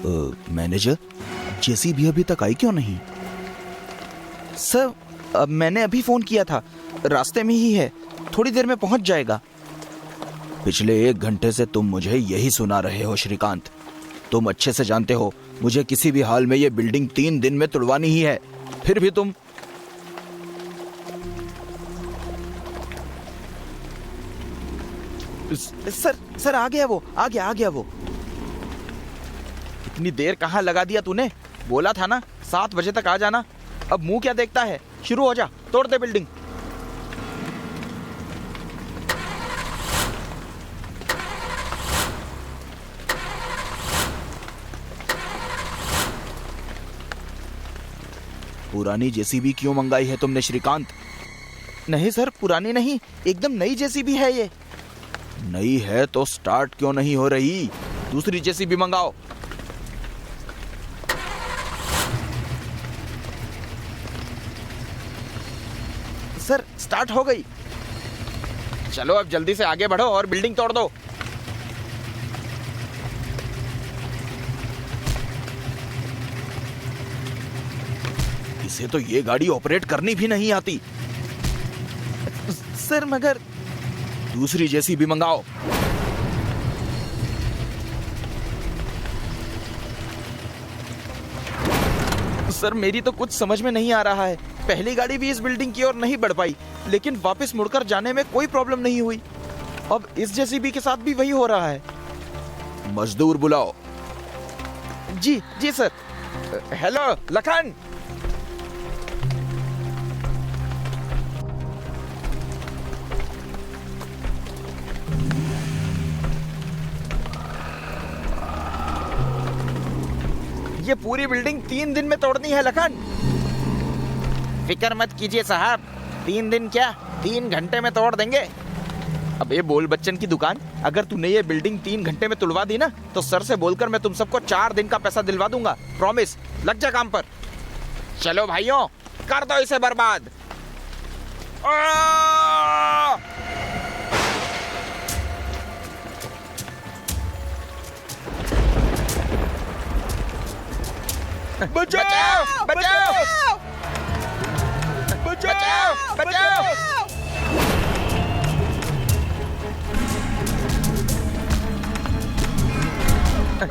Manager, JCB अभी तक आई क्यों नहीं? सर मैंने अभी फोन किया था, रास्ते में ही है, थोड़ी देर में पहुंच जाएगा। पिछले 1 घंटे से तुम मुझे यही सुना रहे हो श्रीकांत। तुम अच्छे से जानते हो मुझे किसी भी हाल में ये बिल्डिंग 3 दिन में तुड़वानी ही है, फिर भी तुम। सर आ गया वो। इतनी देर कहाँ लगा दिया तूने? बोला था ना 7 बजे तक आ जाना। अब मुंह क्या देखता है, शुरू हो जा, तोड़ दे बिल्डिंग। पुरानी जेसीबी क्यों मंगाई है तुमने श्रीकांत? नहीं सर, पुरानी नहीं, एकदम नई जेसीबी है ये। नई है तो स्टार्ट क्यों नहीं हो रही? दूसरी जेसीबी मंगाओ। सर स्टार्ट हो गई। चलो अब जल्दी से आगे बढ़ो और बिल्डिंग तोड़ दो। इसे तो ये गाड़ी ऑपरेट करनी भी नहीं आती। सर मगर दूसरी जेसीबी मंगाओ। सर मेरी तो कुछ समझ में नहीं आ रहा है। पहली गाड़ी भी इस बिल्डिंग की ओर नहीं बढ़ पाई, लेकिन वापस मुड़कर जाने में कोई प्रॉब्लम नहीं हुई। अब इस जेसीबी के साथ भी वही हो रहा है। मजदूर बुलाओ। जी सर। हेलो लखन। ये पूरी बिल्डिंग 3 दिन में तोड़नी है लखन। फिक्र मत कीजिए साहब, 3 दिन क्या 3 घंटे में तोड़ देंगे। अब ये बोल बच्चन की दुकान, अगर तूने ये बिल्डिंग 3 घंटे में तुड़वा दी ना, तो सर से बोलकर मैं तुम सबको 4 दिन का पैसा दिलवा दूंगा। प्रॉमिस, लग जा काम पर। चलो भाइयों, कर दो इसे बर्बाद। बचाओ बचाओ बचाओ बचाओ।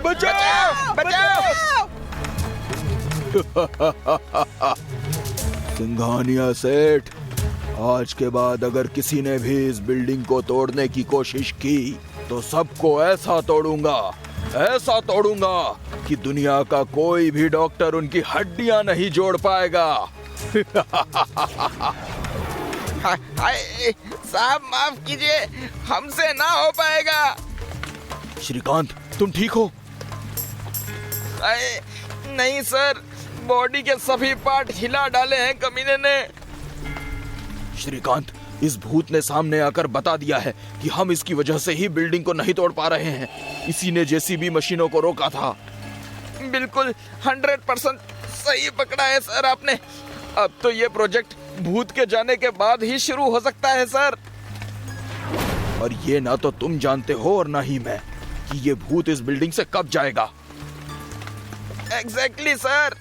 बचाओ बचाओ। सिंघानिया सेठ, आज के बाद अगर किसी ने भी इस बिल्डिंग को तोड़ने की कोशिश की तो सबको ऐसा तोड़ूंगा कि दुनिया का कोई भी डॉक्टर उनकी हड्डियां नहीं जोड़ पाएगा। हाय साहब, माफ कीजिए, हमसे ना हो पाएगा। श्रीकांत, तुम ठीक हो? नहीं सर, बॉडी के सभी पार्ट हिला डाले हैं कमीने ने। श्रीकांत, इस भूत ने सामने आकर बता दिया है कि हम इसकी वजह से ही बिल्डिंग को नहीं तोड़ पा रहे हैं। इसी ने जेसीबी मशीनों को रोका था। बिल्कुल 100% सही पकड़ा है सर आपने। अब तो ये प्रोजेक्ट भूत के जाने के बाद ही शुरू हो सकता है सर। और ये ना तो तुम जानते हो और ना ही मैं कि ये भूत इस बिल्डिंग से कब जाएगा। Exactly sir.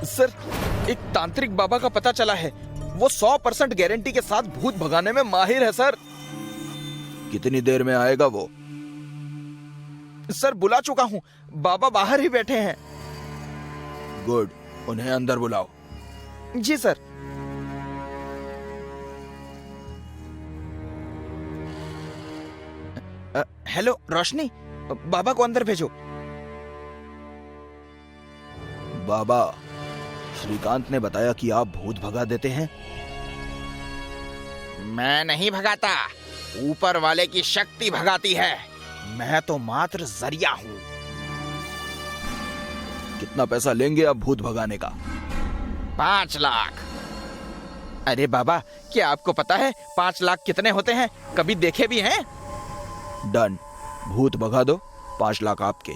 सर एक तांत्रिक बाबा का पता चला है, वो 100% गारंटी के साथ भूत भगाने में माहिर है सर। कितनी देर में आएगा वो? सर बुला चुका हूँ, बाबा बाहर ही बैठे हैं। गुड, उन्हें अंदर बुलाओ। जी सर। हेलो रोशनी, बाबा को अंदर भेजो। बाबा, श्रीकांत ने बताया कि आप भूत भगा देते हैं। मैं नहीं भगाता, ऊपर वाले की शक्ति भगाती है। मैं तो मात्र जरिया हूं। कितना पैसा लेंगे आप भूत भगाने का? 5 लाख। अरे बाबा, क्या आपको पता है 5 लाख कितने होते हैं? कभी देखे भी हैं? डन, भूत भगा दो, 5 लाख आपके।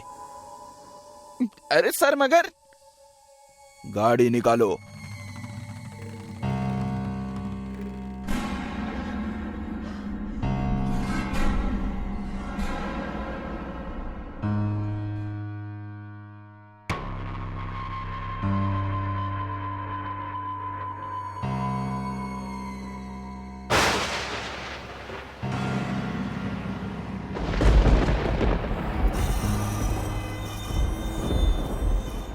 अरे सर मगर। गाड़ी निकालो।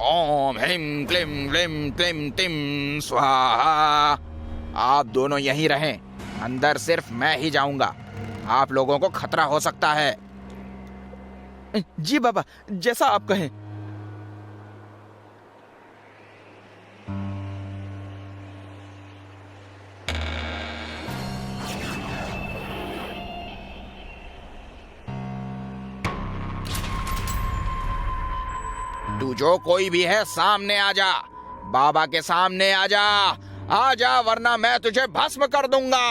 ओम ह्रीं क्लीं ग्लीं क्लीं टिं स्वाहा। आप दोनों यहीं रहें, अंदर सिर्फ मैं ही जाऊंगा। आप लोगों को खतरा हो सकता है। जी बाबा, जैसा आप कहें। तू जो कोई भी है सामने आ जा, बाबा के सामने आ जा, वरना मैं तुझे भस्म कर दूंगा।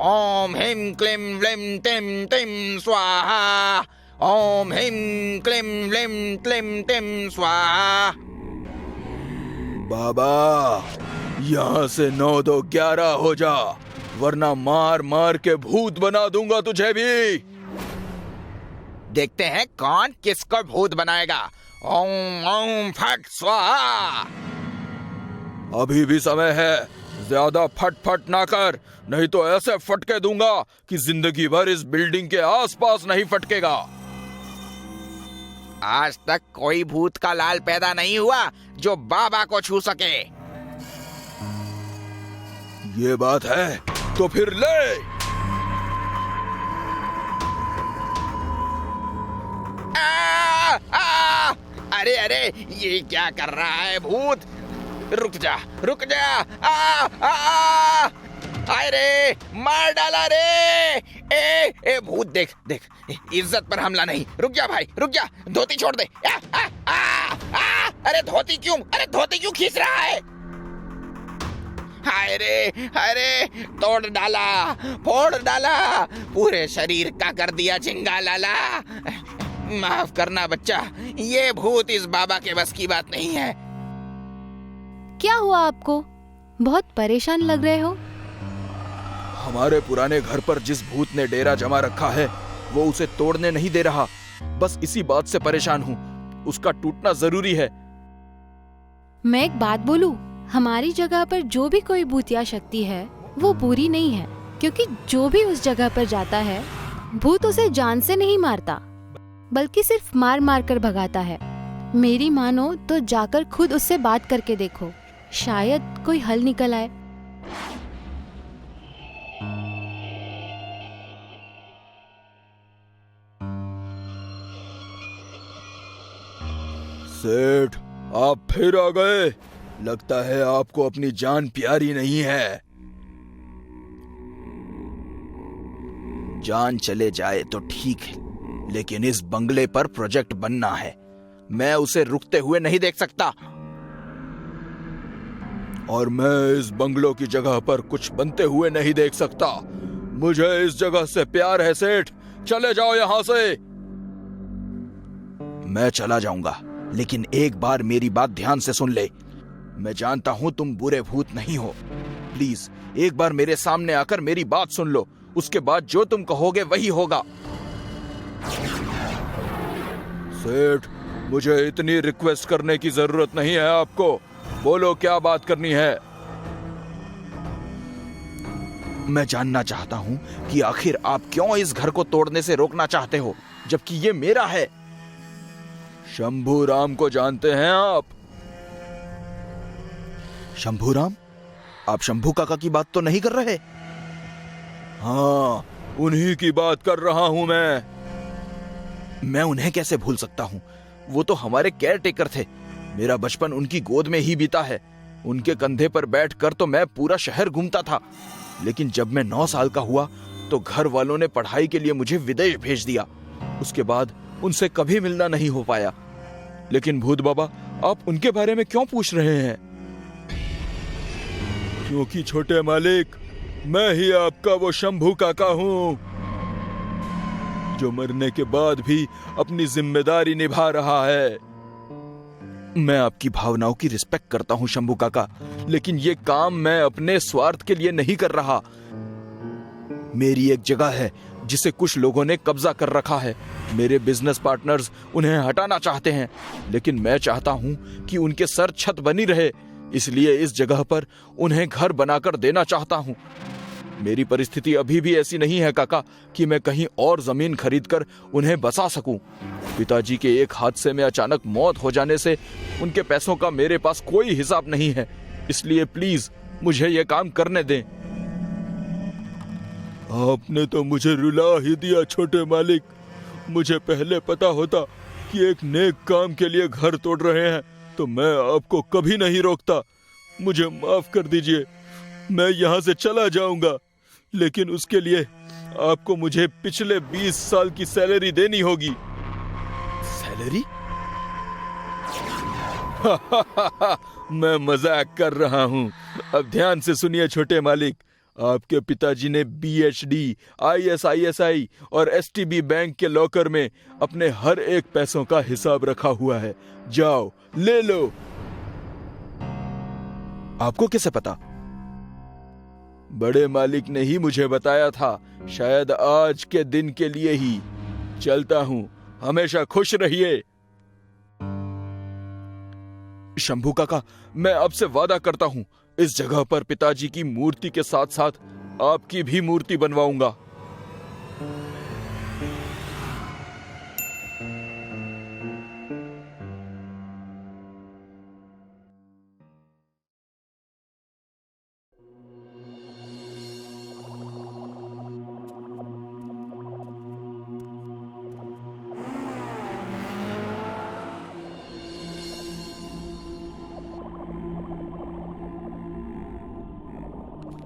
ओम ह्रीं क्लीं ग्लीं टिं टिं स्वाहा। ओम ह्रीं क्लीं ग्लीं क्लीं टिं स्वाहा। बाबा, यहाँ से 9 2 11 हो जा, वरना मार मार के भूत बना दूंगा तुझे भी। देखते हैं कौन किसको भूत बनाएगा। ओम ओम फट स्वाहा। अभी भी समय है, ज्यादा फट फट ना कर, नहीं तो ऐसे फटके दूंगा कि जिंदगी भर इस बिल्डिंग के आसपास नहीं फटकेगा। आज तक कोई भूत का लाल पैदा नहीं हुआ जो बाबा को छू सके। ये बात है तो फिर ले। अरे अरे, ये क्या कर रहा है भूत? रुक जा रुक जा। अरे मार डाला रे। ए भूत, देख देख, इज्जत पर हमला नहीं। रुक जा भाई, रुक जा, धोती छोड़ दे। अरे धोती क्यों खींच रहा है? हाय रे, अरे तोड़ डाला, फोड़ डाला, पूरे शरीर का कर दिया झिंगा लाला। माफ करना बच्चा, ये भूत इस बाबा के बस की बात नहीं है। क्या हुआ आपको? बहुत परेशान लग रहे हो। हमारे पुराने घर पर जिस भूत ने डेरा जमा रखा है, वो उसे तोड़ने नहीं दे रहा। बस इसी बात से परेशान हूँ। उसका टूटना जरूरी है। मैं एक बात बोलूं, हमारी जगह पर जो भी कोई भूतिया शक्ति है वो बुरी नहीं है, क्योंकि जो भी उस जगह पर जाता है भूत उसे जान से नहीं मारता, बल्कि सिर्फ मार मार कर भगाता है। मेरी मानो तो जाकर खुद उससे बात करके देखो, शायद कोई हल निकल आए। सेठ, आप फिर आ गए। लगता है आपको अपनी जान प्यारी नहीं है। जान चले जाए तो ठीक है, लेकिन इस बंगले पर प्रोजेक्ट बनना है। मैं उसे रुकते हुए नहीं देख सकता। और मैं इस बंगलों की जगह पर कुछ बनते हुए नहीं देख सकता। मुझे इस जगह से प्यार है सेठ, चले जाओ यहां से। मैं चला जाऊंगा, लेकिन एक बार मेरी बात ध्यान से सुन ले। मैं जानता हूं तुम बुरे भूत नहीं हो। प्लीज एक बार मेरे सामने आकर मेरी बात सुन लो, उसके बाद जो तुम कहोगे वही होगा। सेठ, मुझे इतनी रिक्वेस्ट करने की जरूरत नहीं है आपको। बोलो क्या बात करनी है। मैं जानना चाहता हूं कि आखिर आप क्यों इस घर को तोड़ने से रोकना चाहते हो, जबकि ये मेरा है। शंभू राम को जानते हैं आप? शंभू राम? आप शंभू काका की बात तो नहीं कर रहे? हाँ, उन्हीं की बात कर रहा हूं मैं उन्हें कैसे भूल सकता हूं? वो तो हमारे केयर टेकर थे। मेरा बचपन उनकी गोद में ही बीता है। उनके कंधे पर बैठकर तो मैं पूरा शहर घूमता था। लेकिन जब मैं 9 साल का हुआ तो घर वालों ने पढ़ाई के लिए मुझे विदेश भेज दिया। उसके बाद उनसे कभी मिलना नहीं हो पाया। लेकिन भूत बाबा, आप उनके बारे में क्यों पूछ रहे हैं? क्योंकि छोटे मालिक, मैं ही आपका वो शंभू काका हूं, जो मरने के बाद भी अपनी जिम्मेदारी निभा रहा है। मैं आपकी भावनाओं की रिस्पेक्ट करता हूं शंभू काका, लेकिन ये काम मैं अपने स्वार्थ के लिए नहीं कर रहा। मेरी एक जगह है जिसे कुछ लोगों ने कब्जा कर रखा है। मेरे बिजनेस पार्टनर्स उन्हें हटाना चाहते हैं, लेकिन मैं चाहता हूं कि उनके सर छत बनी रहे, इसलिए इस जगह पर उन्हें घर बनाकर देना चाहता हूं। मेरी परिस्थिति अभी भी ऐसी नहीं है काका कि मैं कहीं और जमीन खरीदकर उन्हें बसा सकूं। पिताजी के एक हादसे में अचानक मौत हो जाने से उनके पैसों का मेरे पास कोई हिसाब नहीं है, इसलिए प्लीज मुझे यह काम करने दें। आपने तो मुझे रुला ही दिया छोटे मालिक। मुझे पहले पता होता कि एक नेक काम के लिए घर तोड़ रहे हैं तो मैं आपको कभी नहीं रोकता। मुझे माफ कर दीजिए, मैं यहाँ से चला जाऊंगा, लेकिन उसके लिए आपको मुझे पिछले 20 साल की सैलरी देनी होगी। सैलरी? मैं मजाक कर रहा हूँ। अब ध्यान से सुनिए छोटे मालिक, आपके पिताजी ने BHD, ISISI और STB बैंक के लॉकर में अपने हर एक पैसों का हिसाब रखा हुआ है। जाओ ले लो। आपको कैसे पता? बड़े मालिक ने ही मुझे बताया था, शायद आज के दिन के लिए ही। चलता हूं, हमेशा खुश रहिए। शंभू काका, मैं आपसे वादा करता हूं, इस जगह पर पिताजी की मूर्ति के साथ साथ आपकी भी मूर्ति बनवाऊंगा।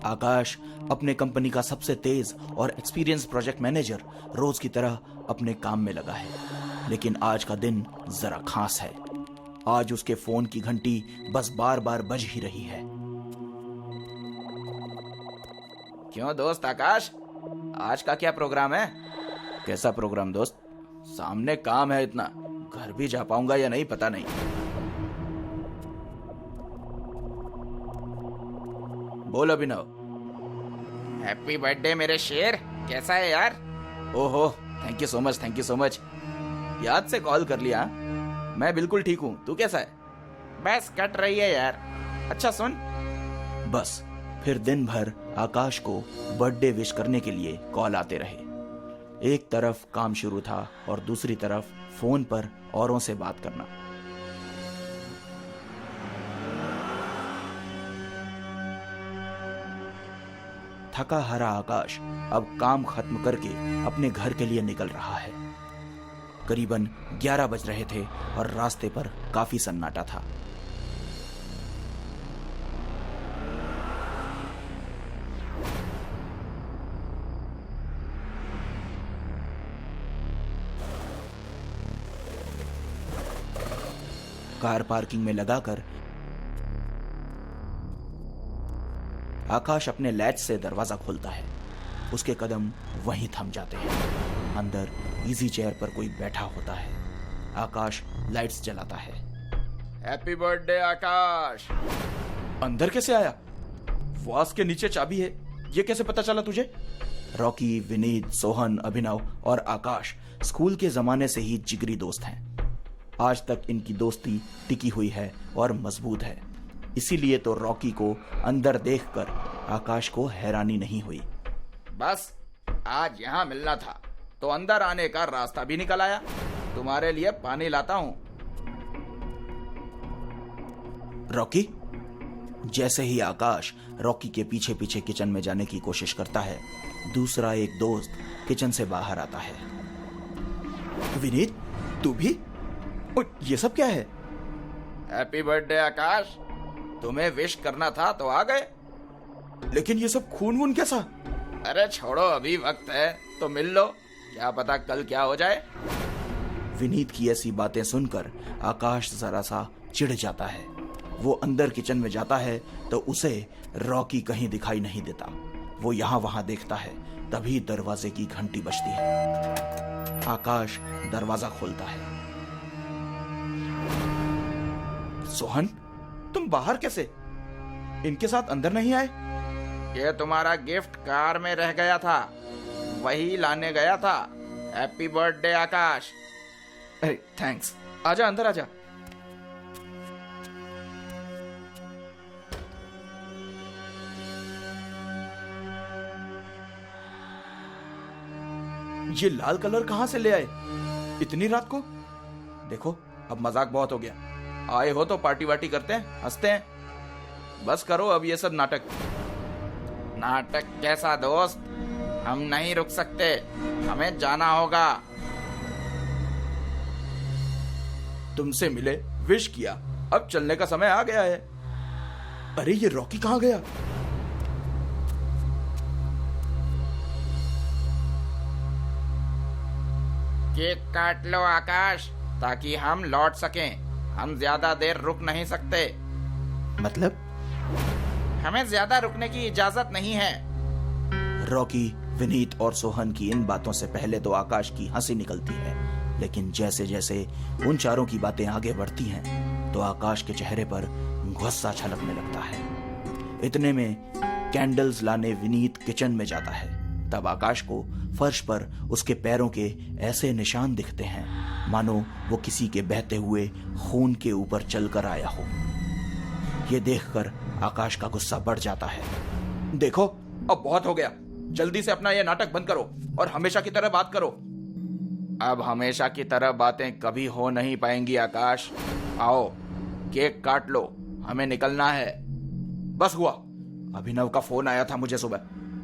आकाश अपने कंपनी का सबसे तेज और एक्सपीरियंस प्रोजेक्ट मैनेजर रोज की तरह अपने काम में लगा है, लेकिन आज का दिन जरा खास है। आज उसके फोन की घंटी बस बार बार बज ही रही है। क्यों दोस्त आकाश, आज का क्या प्रोग्राम है? कैसा प्रोग्राम दोस्त? सामने काम है इतना, घर भी जा पाऊंगा या नहीं पता नहीं। बोल अभिनव। हैप्पी बर्थडे मेरे शेर, कैसा है यार? ओहो, thank you so much, thank you so much. याद से कॉल कर लिया। मैं बिल्कुल ठीक हूँ, तू कैसा है? बस कट रही है यार। अच्छा सुन, बस फिर दिन भर आकाश को बर्थडे विश करने के लिए कॉल आते रहे। एक तरफ काम शुरू था और दूसरी तरफ फोन पर औरों से बात करना। थका हारा आकाश अब काम खत्म करके अपने घर के लिए निकल रहा है। करीबन 11 बज रहे थे और रास्ते पर काफी सन्नाटा था। कार पार्किंग में लगाकर आकाश अपने लैच से दरवाजा खोलता है। उसके कदम वहीं थम जाते हैं। अंदर इजी चेयर पर कोई बैठा होता है। आकाश लाइट्स जलाता है। हैप्पी बर्थडे आकाश। अंदर कैसे आया? वास के नीचे चाबी है, ये कैसे पता चला तुझे? रॉकी, विनीत, सोहन, अभिनव और आकाश स्कूल के जमाने से ही जिगरी दोस्त हैं। आज तक इनकी दोस्ती टिकी हुई है और मजबूत है। इसीलिए तो रॉकी को अंदर देखकर आकाश को हैरानी नहीं हुई। बस आज यहाँ मिलना था तो अंदर आने का रास्ता भी निकल आया। तुम्हारे लिए पानी लाता हूँ। रॉकी। जैसे ही आकाश रॉकी के पीछे पीछे किचन में जाने की कोशिश करता है, दूसरा एक दोस्त किचन से बाहर आता है। विनीत, तू भी? ये सब क्या है? हैप्पी बर्थडे आकाश, तुम्हें विश करना था तो आ गए। लेकिन ये सब खून वून कैसा? अरे छोड़ो, अभी वक्त है तो मिल लो, क्या पता कल क्या हो जाए। विनीत की ऐसी बातें सुनकर आकाश जरा सा चिढ़ जाता है। वो अंदर किचन में जाता है तो उसे रॉकी कहीं दिखाई नहीं देता। वो यहाँ वहां देखता है, तभी दरवाजे की घंटी बजती है। आकाश दरवाजा खोलता है। सोहन, तुम बाहर कैसे? इनके साथ अंदर नहीं आए? ये तुम्हारा गिफ्ट कार में रह गया था, वही लाने गया था। हैप्पी बर्थडे आकाश। अरे थैंक्स, आजा अंदर आजा। ये लाल कलर कहां से ले आए इतनी रात को? देखो, अब मजाक बहुत हो गया। आए हो तो पार्टी वार्टी करते हैं, हंसते हैं। बस करो अब ये सब नाटक। नाटक कैसा दोस्त? हम नहीं रुक सकते, हमें जाना होगा। तुमसे मिले, विश किया, अब चलने का समय आ गया है। अरे ये रॉकी कहां गया? केक काट लो आकाश, ताकि हम लौट सकें। हम ज्यादा देर रुक नहीं सकते। मतलब? हमें ज्यादा रुकने की इजाजत नहीं है। रॉकी, विनीत और सोहन की इन बातों से पहले तो आकाश की हंसी निकलती है, लेकिन जैसे जैसे उन चारों की बातें आगे बढ़ती हैं तो आकाश के चेहरे पर गुस्सा छलकने लगता है। इतने में कैंडल्स लाने विनीत किचन में जाता है। तब आकाश को फर्श पर उसके पैरों के ऐसे निशान दिखते हैं मानो वो किसी के बहते हुए खून के ऊपर चलकर आया हो। ये देखकर आकाश का गुस्सा बढ़ जाता है। देखो, अब बहुत हो गया, जल्दी से अपना ये नाटक बंद करो और हमेशा की तरह बात करो। अब हमेशा की तरह बातें कभी हो नहीं पाएंगी आकाश। आओ, केक काट लो, हमें निकलना है। बस हुआ। अभिनव का फोन आया था मुझे सुबह।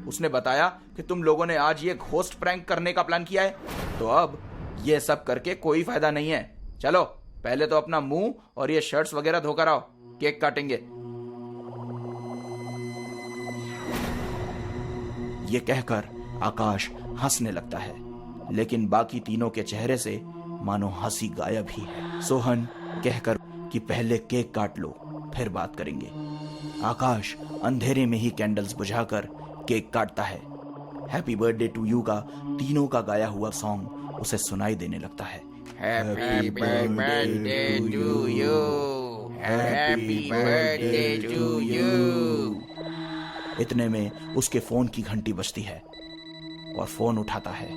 उसने बताया कि तुम लोगों ने आज ये घोस्ट प्रैंक करने का प्लान किया है, तो अब ये सब करके कोई फायदा नहीं है। चलो, पहले तो अपना मुंह और ये शर्ट्स वगैरह धोकर आओ, केक काटेंगे। ये कहकर आकाश हंसने लगता है, लेकिन बाकी तीनों के चेहरे से मानो हंसी गायब ही है। सोहन कहकर कि पहले केक काट लो, फिर बात करेंगे। आकाश अंधेरे में ही कैंडल्स बुझाकर केक काटता है। हैप्पी बर्थडे टू यू का तीनों का गाया हुआ सॉन्ग उसे सुनाई देने लगता है। Happy birthday to you, happy birthday to you. इतने में उसके फोन की घंटी बजती है और फोन उठाता है।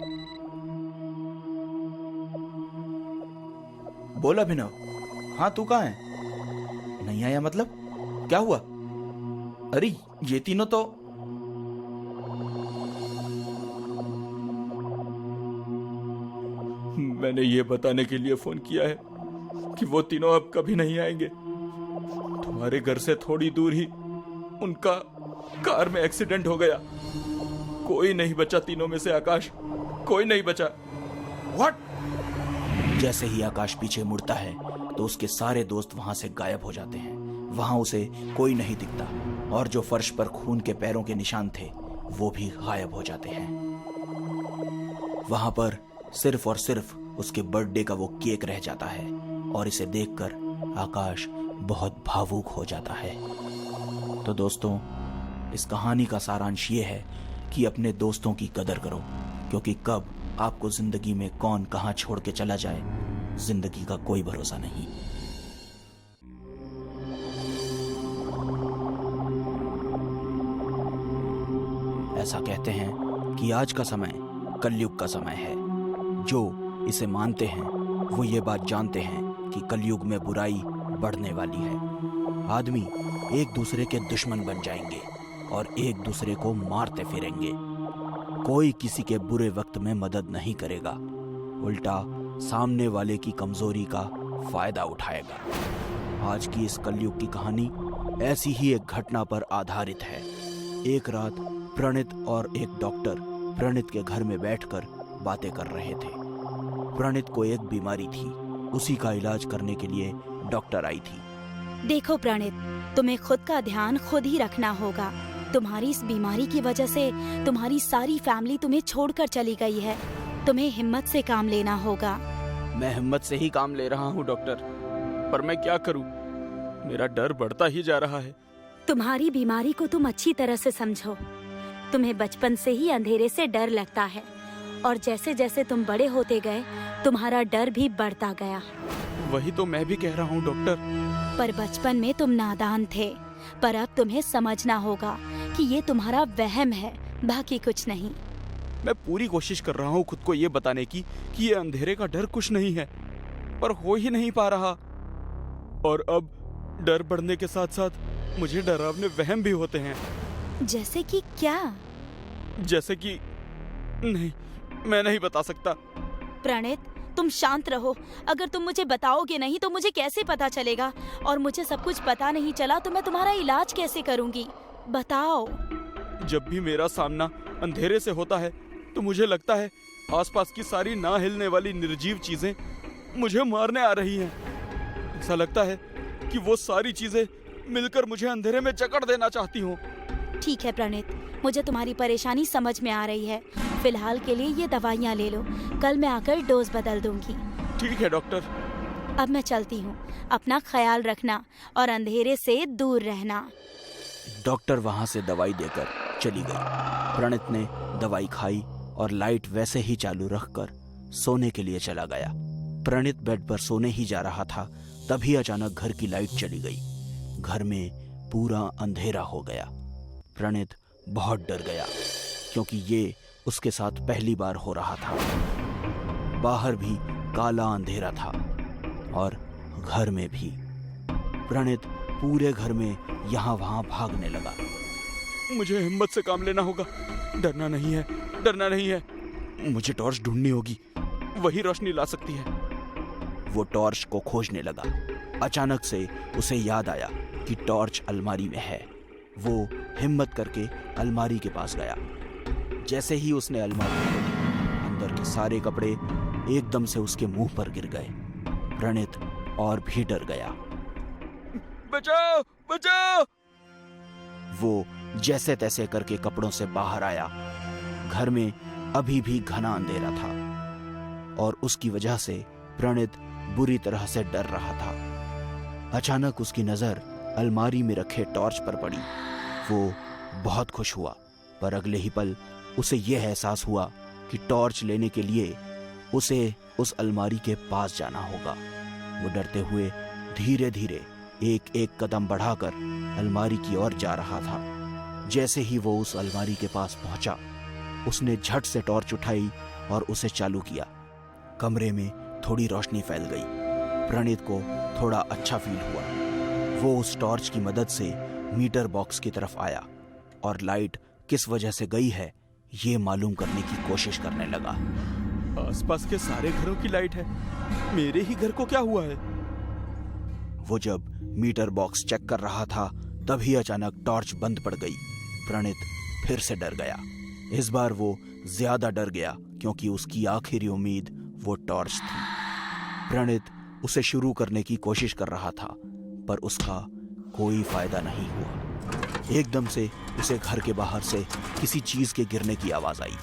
बोल अभिनव। हाँ, तू कहाँ है? नहीं आया मतलब? क्या हुआ? अरे ये तीनों तो मैंने ये बताने के लिए फोन किया है कि वो तीनों अब कभी नहीं आएंगे। तुम्हारे घर से थोड़ी दूर ही उनका कार में एक्सीडेंट हो गया। कोई नहीं बचा तीनों में से आकाश, कोई नहीं बचा। व्हाट? जैसे ही आकाश पीछे मुड़ता है तो उसके सारे दोस्त वहां से गायब हो जाते हैं। वहां उसे कोई नहीं दिखता और जो फर्श पर खून के पैरों के निशान थे वो भी गायब हो जाते हैं। वहां पर सिर्फ और सिर्फ उसके बर्थडे का वो केक रह जाता है और इसे देखकर आकाश बहुत भावुक हो जाता है। तो दोस्तों, इस कहानी का सारांश ये है कि अपने दोस्तों की कदर करो, क्योंकि कब आपको जिंदगी में कौन कहां छोड़ के चला जाए, जिंदगी का कोई भरोसा नहीं। ऐसा कहते हैं कि आज का समय कलयुग का समय है। जो इसे मानते हैं वो ये बात जानते हैं कि कलयुग में बुराई बढ़ने वाली है। आदमी एक दूसरे के दुश्मन बन जाएंगे और एक दूसरे को मारते फिरेंगे। कोई किसी के बुरे वक्त में मदद नहीं करेगा, उल्टा सामने वाले की कमजोरी का फायदा उठाएगा। आज की इस कलयुग की कहानी ऐसी ही एक घटना पर आधारित है। एक रात प्रणित और एक डॉक्टर प्रणित के घर में बैठकर बातें कर रहे थे। प्रणित को एक बीमारी थी, उसी का इलाज करने के लिए डॉक्टर आई थी। देखो प्रणित, तुम्हें खुद का ध्यान खुद ही रखना होगा। तुम्हारी इस बीमारी की वजह से तुम्हारी सारी फैमिली तुम्हें छोड़कर चली गई है। तुम्हें हिम्मत से काम लेना होगा। मैं हिम्मत से ही काम ले रहा हूँ डॉक्टर, पर मैं क्या करूँ? मेरा डर बढ़ता ही जा रहा है। तुम्हारी बीमारी को तुम अच्छी तरह से समझो। तुम्हें बचपन से ही अंधेरे से डर लगता है और जैसे जैसे तुम बड़े होते गए तुम्हारा डर भी बढ़ता गया। वही तो मैं भी कह रहा हूँ डॉक्टर, पर बचपन में तुम नादान थे। पर अब तुम्हें समझना होगा कि ये तुम्हारा वहम है, बाकी कुछ नहीं। मैं पूरी कोशिश कर रहा हूँ खुद को ये बताने की कि ये अंधेरे का डर कुछ नहीं है, पर हो ही नहीं पा रहा। और अब डर बढ़ने के साथ साथ मुझे डरावने वहम भी होते हैं। जैसे कि क्या? जैसे कि नहीं, मैं नहीं बता सकता। प्रणित, तुम शांत रहो। अगर तुम मुझे बताओगे नहीं तो मुझे कैसे पता चलेगा? और मुझे सब कुछ पता नहीं चला तो मैं तुम्हारा इलाज कैसे करूंगी? बताओ। जब भी मेरा सामना अंधेरे से होता है तो मुझे लगता है आसपास की सारी ना हिलने वाली निर्जीव चीजें मुझे मारने आ रही हैं। ऐसा लगता है कि वो सारी चीजें मिलकर मुझे अंधेरे में जकड़ देना चाहती हों। ठीक है प्रणित, मुझे तुम्हारी परेशानी समझ में आ रही है। फिलहाल के लिए ये दवाइयाँ ले लो, कल मैं आकर डोज बदल दूंगी। ठीक है डॉक्टर। अब मैं चलती हूँ। अपना ख्याल रखना और अंधेरे से दूर रहना। डॉक्टर वहां से दवाई देकर चली गई। प्रणित ने दवाई खाई और लाइट वैसे ही चालू रखकर सोने के लिए चला गया। प्रणित बेड पर सोने ही जा रहा था, तभी अचानक घर की लाइट चली गई। घर में पूरा अंधेरा हो गया। प्रणित बहुत डर गया क्योंकि ये उसके साथ पहली बार हो रहा था। बाहर भी काला अंधेरा था और घर में भी। प्रणित पूरे घर में यहाँ वहां भागने लगा। मुझे हिम्मत से काम लेना होगा। डरना नहीं है, डरना नहीं है। मुझे टॉर्च ढूंढनी होगी, वही रोशनी ला सकती है। वो टॉर्च को खोजने लगा। अचानक से उसे याद आया कि टॉर्च अलमारी में है। वो हिम्मत करके अलमारी के पास गया। जैसे ही उसने अलमारी खोली, अंदर के सारे कपड़े एकदम से उसके मुंह पर गिर गए। प्रणित और भी डर गया। बचाओ, बचाओ! वो जैसे तैसे करके कपड़ों से बाहर आया। घर में अभी भी घना अंधेरा था और उसकी वजह से प्रणित बुरी तरह से डर रहा था। अचानक उसकी नजर अलमारी में रखे टॉर्च पर पड़ी। वो बहुत खुश हुआ, पर अगले ही पल उसे यह एहसास हुआ कि टॉर्च लेने के लिए उसे उस अलमारी के पास जाना होगा। वो डरते हुए धीरे धीरे एक एक कदम बढ़ाकर अलमारी की ओर जा रहा था। जैसे ही वो उस अलमारी के पास पहुंचा, उसने झट से टॉर्च उठाई और उसे चालू किया। कमरे में थोड़ी रोशनी फैल गई। प्रणित को थोड़ा अच्छा फील हुआ। वो उस टॉर्च की मदद से मीटर बॉक्स की तरफ आया और लाइट किस वजह से गई है ये मालूम करने की कोशिश करने लगा। आसपास के सारे घरों की लाइट है, मेरे ही घर को क्या हुआ है? वो जब मीटर बॉक्स चेक कर रहा था, तभी अचानक टॉर्च बंद पड़ गई। प्रणित फिर से डर गया। इस बार वो ज्यादा डर गया क्योंकि उसकी आखिरी उम्मीद वो टॉर्च थी। प्रणित उसे शुरू करने की कोशिश कर रहा था, पर उसका कोई फायदा नहीं हुआ। एकदम से उसे घर के बाहर से किसी चीज के गिरने की आवाज आई।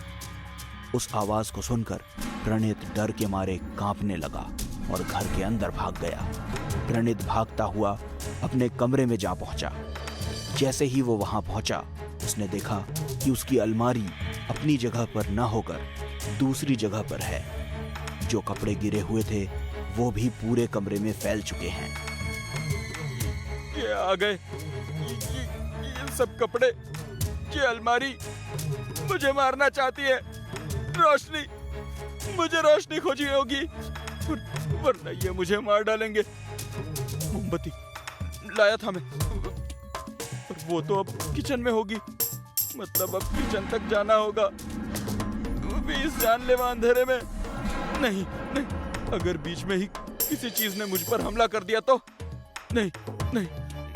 उस आवाज को सुनकर प्रणित डर के मारे कांपने लगा और घर के अंदर भाग गया। प्रणित भागता हुआ अपने कमरे में जा पहुंचा। जैसे ही वो वहां पहुंचा, उसने देखा कि उसकी अलमारी अपनी जगह पर न होकर दूसरी जगह पर है। जो कपड़े गिरे हुए थे वो भी पूरे कमरे में फैल चुके हैं। ये आ गए, ये सब कपड़े, ये अलमारी मुझे मारना चाहती है। रोशनी, मुझे रोशनी खोजी होगी, वरना ये मुझे मार डालेंगे। मोमबत्ती लाया था मैं, पर वो तो अब किचन में होगी। मतलब अब किचन तक जाना होगा, वो भी इस जानलेवा अंधेरे में। नहीं नहीं, अगर बीच में ही किसी चीज ने मुझ पर हमला कर दिया तो नहीं नहीं,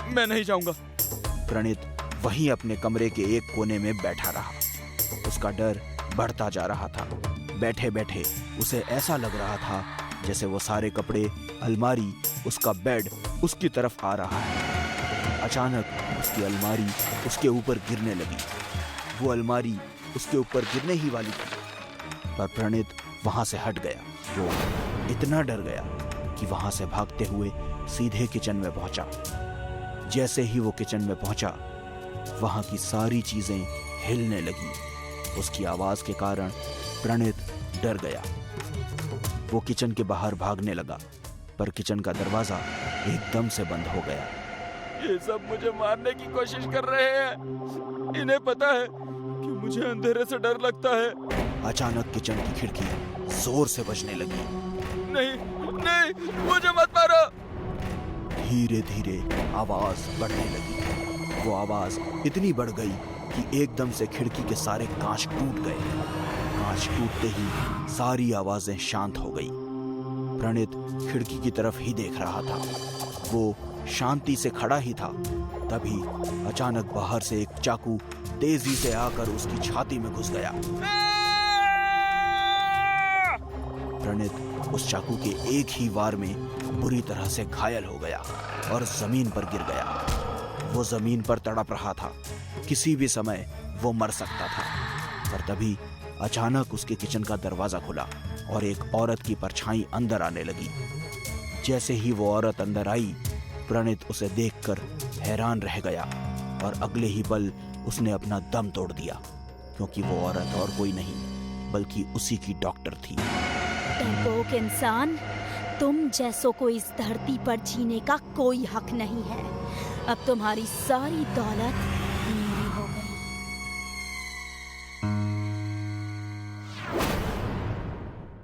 मैं नहीं जाऊंगा। प्रणित वहीं अपने कमरे के एक कोने में बैठा रहा। उसका डर बढ़ता जा रहा था। बैठे बैठे उसे ऐसा लग रहा था जैसे वो सारे कपड़े, अलमारी, उसका बेड उसकी तरफ आ रहा है। अचानक उसकी अलमारी उसके ऊपर गिरने लगी। वो अलमारी उसके ऊपर गिरने ही वाली थी, पर प्रणित वहां से हट गया। वो इतना डर गया कि वहां से भागते हुए सीधे किचन में पहुंचा। जैसे ही वो किचन में पहुंचा, वहां की सारी चीजें हिलने लगी। उसकी आवाज के कारण प्रणित डर गया। वो किचन के बाहर भागने लगा, पर किचन का दरवाजा एकदम से बंद हो गया। ये सब मुझे मारने की कोशिश कर रहे हैं। इन्हें पता है कि मुझे अंधेरे से डर लगता है। अचानक किचन की खिड़की जोर से बजने लगी। नहीं नहीं, मुझे मत मारो। धीरे धीरे आवाज बढ़ने लगी। वो आवाज इतनी बढ़ गई कि एकदम से खिड़की के सारे कांच टूट गए। कांच टूटते ही सारी आवाजें शांत हो गई। प्रणित खिड़की की तरफ ही देख रहा था। वो शांति से खड़ा ही था, तभी अचानक बाहर से एक चाकू तेजी से आकर उसकी छाती में घुस गया। प्रणित उस चाकू के एक ही वार में बुरी तरह से घायल हो गया और जमीन पर गिर गया। वो जमीन पर तड़प रहा था। किसी भी समय वो मर सकता था। पर तभी अचानक उसके किचन का दरवाजा खुला और एक औरत की परछाई अंदर आने लगी। जैसे ही वो औरत अंदर आई, प्रणित उसे देखकर हैरान रह गया और अगले ही पल उसने अपना दम तोड़ दिया, क्योंकि वो औरत और कोई नहीं बल्कि उसी की डॉक्टर थी। डरपोक इंसान, तुम जैसों को इस धरती पर जीने का कोई हक नहीं है। अब तुम्हारी सारी दौलत